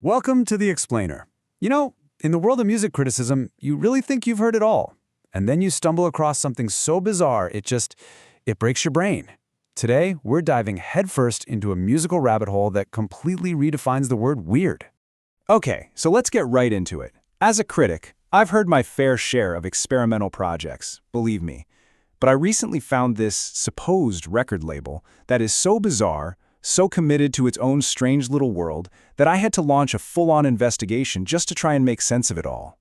Welcome to The Explainer. You know, in the world of music criticism, you really think you've heard it all. And then you stumble across something so bizarre, it breaks your brain. Today, we're diving headfirst into a musical rabbit hole that completely redefines the word weird. Okay, so let's get right into it. As a critic, I've heard my fair share of experimental projects, believe me. But I recently found this supposed record label that is so bizarre, so committed to its own strange little world, that I had to launch a full-on investigation just to try and make sense of it all.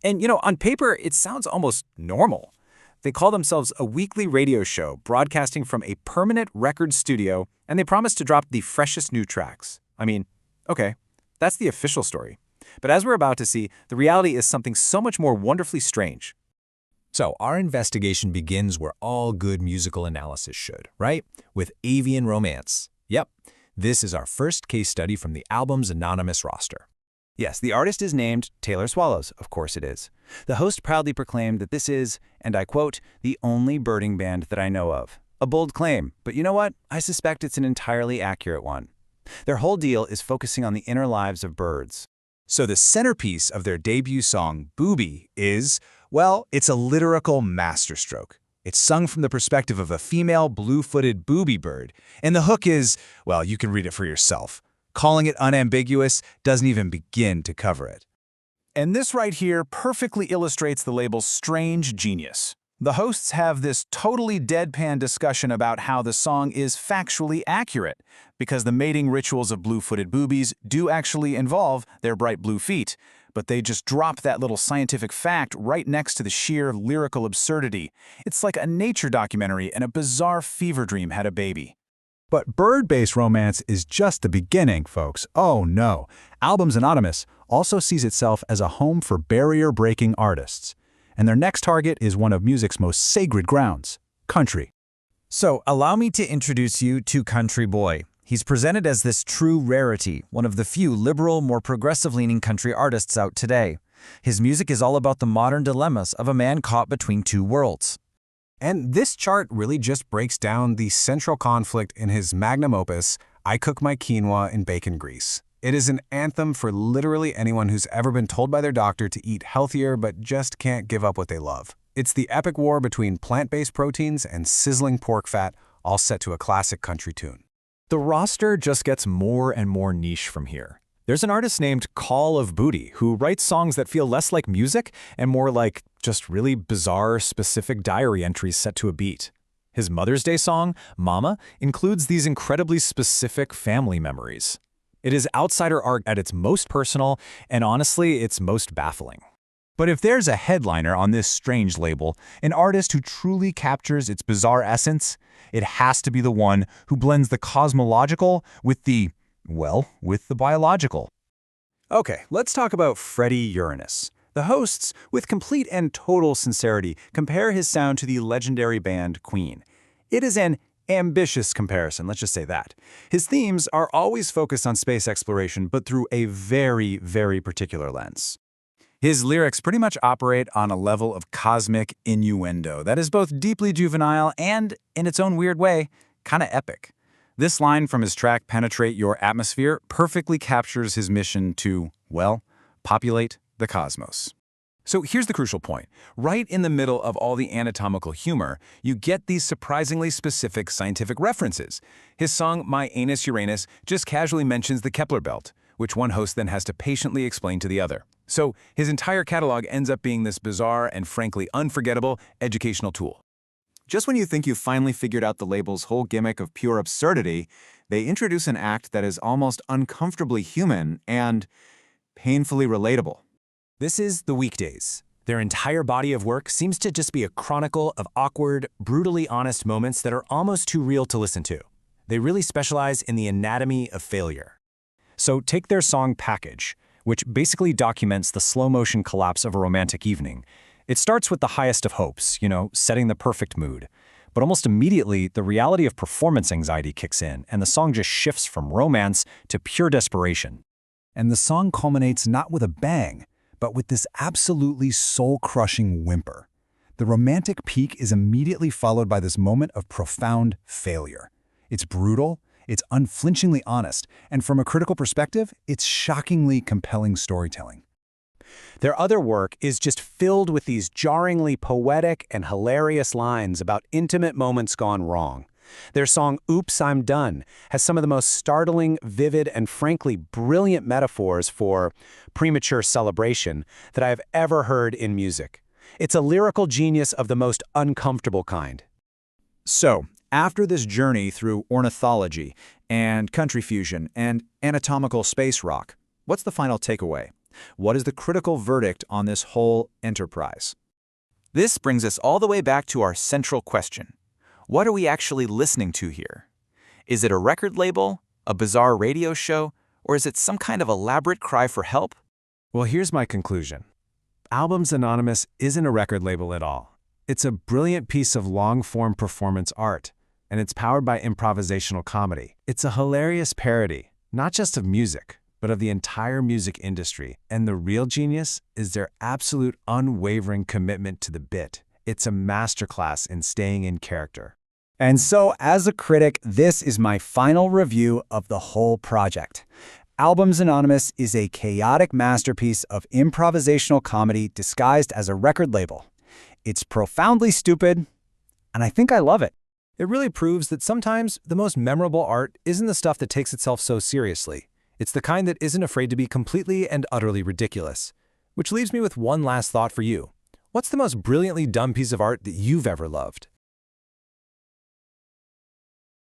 And on paper, it sounds almost normal. They call themselves a weekly radio show broadcasting from a permanent record studio, and they promise to drop the freshest new tracks. I mean, okay, that's the official story. But as we're about to see, the reality is something so much more wonderfully strange. So our investigation begins where all good musical analysis should, right? With avian romance. Yep, this is our first case study from the album's anonymous roster. Yes, the artist is named Taylor Swallows, of course it is. The host proudly proclaimed that this is, and I quote, the only birding band that I know of. A bold claim, but you know what? I suspect it's an entirely accurate one. Their whole deal is focusing on the inner lives of birds. So the centerpiece of their debut song, Booby, is, well, it's a lyrical masterstroke. It's sung from the perspective of a female blue-footed booby bird, and the hook is, well, you can read it for yourself. Calling it unambiguous doesn't even begin to cover it. And this right here perfectly illustrates the label's strange genius. The hosts have this totally deadpan discussion about how the song is factually accurate, because the mating rituals of blue-footed boobies do actually involve their bright blue feet, but they just drop that little scientific fact right next to the sheer lyrical absurdity. It's like a nature documentary and a bizarre fever dream had a baby. But bird-based romance is just the beginning, folks. Oh no. Albums Anonymous also sees itself as a home for barrier-breaking artists. And their next target is one of music's most sacred grounds, country. So allow me to introduce you to Country Boy. He's presented as this true rarity, one of the few liberal, more progressive-leaning country artists out today. His music is all about the modern dilemmas of a man caught between two worlds. And this chart really just breaks down the central conflict in his magnum opus, I Cook My Quinoa in Bacon Grease. It is an anthem for literally anyone who's ever been told by their doctor to eat healthier but just can't give up what they love. It's the epic war between plant-based proteins and sizzling pork fat, all set to a classic country tune. The roster just gets more and more niche from here. There's an artist named Call of Booty who writes songs that feel less like music and more like just really bizarre, specific diary entries set to a beat. His Mother's Day song, Mama, includes these incredibly specific family memories. It is outsider art at its most personal, and honestly, its most baffling. But if there's a headliner on this strange label, an artist who truly captures its bizarre essence, it has to be the one who blends the cosmological with the biological. Okay, let's talk about Freddie Uranus. The hosts, with complete and total sincerity, compare his sound to the legendary band Queen. It is an ambitious comparison, let's just say that. His themes are always focused on space exploration, but through a very, very particular lens. His lyrics pretty much operate on a level of cosmic innuendo that is both deeply juvenile and, in its own weird way, kind of epic. This line from his track Penetrate Your Atmosphere perfectly captures his mission to, well, populate the cosmos. So here's the crucial point. Right in the middle of all the anatomical humor, you get these surprisingly specific scientific references. His song My Anus Uranus just casually mentions the Kepler belt, which one host then has to patiently explain to the other. So his entire catalog ends up being this bizarre and frankly unforgettable educational tool. Just when you think you've finally figured out the label's whole gimmick of pure absurdity, they introduce an act that is almost uncomfortably human and painfully relatable. This is The Weekdays. Their entire body of work seems to just be a chronicle of awkward, brutally honest moments that are almost too real to listen to. They really specialize in the anatomy of failure. So take their song Package, which basically documents the slow-motion collapse of a romantic evening. It starts with the highest of hopes, setting the perfect mood. But almost immediately, the reality of performance anxiety kicks in, and the song just shifts from romance to pure desperation. And the song culminates not with a bang, but with this absolutely soul-crushing whimper. The romantic peak is immediately followed by this moment of profound failure. It's brutal, It's unflinchingly honest, and from a critical perspective, it's shockingly compelling storytelling. Their other work is just filled with these jarringly poetic and hilarious lines about intimate moments gone wrong. Their song Oops, I'm Done has some of the most startling, vivid, and frankly brilliant metaphors for premature celebration that I have ever heard in music. It's a lyrical genius of the most uncomfortable kind. So, after this journey through ornithology and country fusion and anatomical space rock, what's the final takeaway? What is the critical verdict on this whole enterprise? This brings us all the way back to our central question. What are we actually listening to here? Is it a record label, a bizarre radio show, or is it some kind of elaborate cry for help? Well, here's my conclusion. Albums Anonymous isn't a record label at all. It's a brilliant piece of long-form performance art, and it's powered by improvisational comedy. It's a hilarious parody, not just of music, but of the entire music industry. And the real genius is their absolute unwavering commitment to the bit. It's a masterclass in staying in character. And so, as a critic, this is my final review of the whole project. Albums Anonymous is a chaotic masterpiece of improvisational comedy disguised as a record label. It's profoundly stupid, and I think I love it. It really proves that sometimes the most memorable art isn't the stuff that takes itself so seriously. It's the kind that isn't afraid to be completely and utterly ridiculous. Which leaves me with one last thought for you. What's the most brilliantly dumb piece of art that you've ever loved?